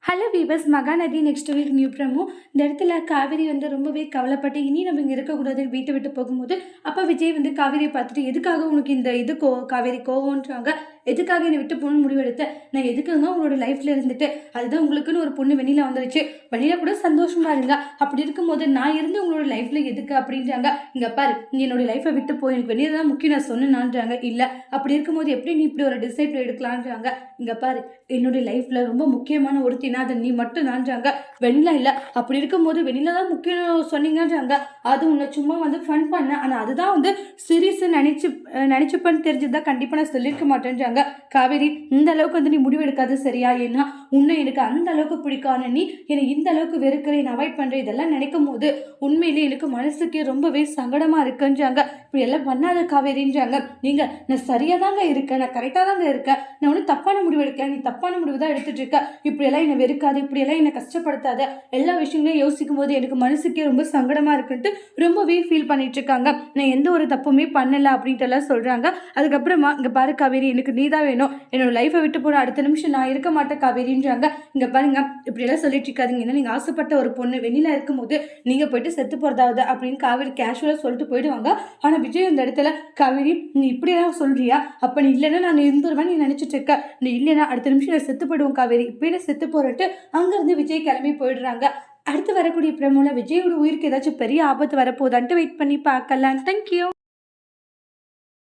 Hello viewers, Mahanadi next week new promo. இந்த இடத்துல காவேரி ரொம்பவே கவலைப்பட்டு இனி நம்ம இங்கே இருக்கக்கூடாதுன்னு வீட்டை விட்டு போகும்போது அப்போ விஜய் காவேரியை பார்த்துட்டு எதுக்காக உனக்கு இந்த இது காவேரி கோவம்ன்றாங்க, எதுக்காக என்னை விட்டு போகணும்னு முடிவெடுத்த, நான் எதுக்குங்க உங்களோட லைஃப்ல இருந்துட்டு, அதுதான் உங்களுக்குன்னு ஒரு பொண்ணு வெளியில வந்துருச்சு, வெளியில கூட சந்தோஷமா இருங்க, அப்படி இருக்கும்போது நான் இருந்து உங்களோட லைஃப்ல எதுக்கு அப்படின்றாங்க. இங்க பாரு, நீ என்னோட லைஃப்பை விட்டு போய் எனக்கு வெளியில தான் முக்கியம் நான் சொன்னான்றாங்க. இல்ல அப்படி இருக்கும்போது எப்படி நீ இப்படி ஒரு டிசைட் எடுக்கலான்றாங்க. இங்க பாரு, என்னுடைய லைஃப்ல ரொம்ப முக்கியமான ஒருத்தினா அதை நீ மட்டும் நான்றாங்க, வெண்ணிலா இல்லை. அப்படி இருக்கும்போது வெண்ணிலா தான் முக்கியம் சொன்னீங்கன்றாங்க. அது உன்னை சும்மா ஃபன் பண்ண, ஆனால் அதுதான் சீரியஸ் நினைச்சுப்பன்னு தெரிஞ்சதுதான் கண்டிப்பாக நான் சொல்லியிருக்க மாட்டேன்றாங்க. காவேரி, இந்த அளவுக்கு நீ முடிவு எடுக்காது சரியா? ஏன்னா உன்னை எனக்கு அந்த அளவுக்கு பிடிக்கான நீ என்னை இந்த அளவுக்கு வெறுக்கிறேன், அவாய்ட் பண்றேன், இதெல்லாம் நினைக்கும் போது உண்மையிலே எனக்கு மனசுக்கு ரொம்பவே சங்கடமா இருக்குன்றாங்க. இப்படி எல்லாம் பண்ணாத காவேரின்றாங்க. நீங்க, நான் சரியா தாங்க இருக்கேன், நான் கரெக்டா தாங்க இருக்கேன், நான் ஒன்றும் தப்பான முடிவு எடுக்கல, நீ தப்பான முடிவு தான் எடுத்துட்டு இருக்க, இப்படி எல்லாம் என்னை வெறுக்காது, இப்படி எல்லாம் என்னை கஷ்டப்படுத்தாத, எல்லா விஷயங்களையும் யோசிக்கும் போது எனக்கு மனசுக்கே ரொம்ப சங்கடமா இருக்குன்ட்டு ரொம்பவே ஃபீல் பண்ணிட்டு இருக்காங்க. நான் எந்த ஒரு தப்புமே பண்ணல அப்படின்ட்டு எல்லாம் சொல்றாங்க. அதுக்கப்புறமா இங்க பாரு காவேரி, எனக்கு நீதான் வேணும், என்னோட லைஃபை விட்டு போன அடுத்த நிமிஷம் நான் இருக்க மாட்டேன் காவேரின்றாங்க. இங்க பாருங்க, இப்படி எல்லாம் சொல்லிட்டு இருக்காதீங்க, ஏன்னா நீங்க ஆசைப்பட்ட ஒரு பொண்ணு வெளியில இருக்கும்போது நீங்க போயிட்டு செத்து போறதாவது அப்படின்னு காவேரி கேஷுவலா சொல்லிட்டு போயிடுவாங்க. ஆனா விஜய் அந்த இடத்துல, காவேரி நீ இப்படியெல்லாம் சொல்றியா, அப்ப நீ இல்லைன்னா நான் இருந்துருவேன் நீ நினைச்சிட்டு இருக்க, நீ இல்லைன்னா அடுத்த நிமிஷம் நான் செத்து போயிடுவோம் காவேரி, இப்படின்னு செத்து போறட்டு அங்கிருந்து விஜய் கிளம்பி போயிடுறாங்க. அடுத்து வரக்கூடிய பிரமோல விஜயோட உயிருக்கு ஏதாச்சும் பெரிய ஆபத்து வரப்போதான்ட்டு வெயிட் பண்ணி பார்க்கலாம். தேங்க்யூ.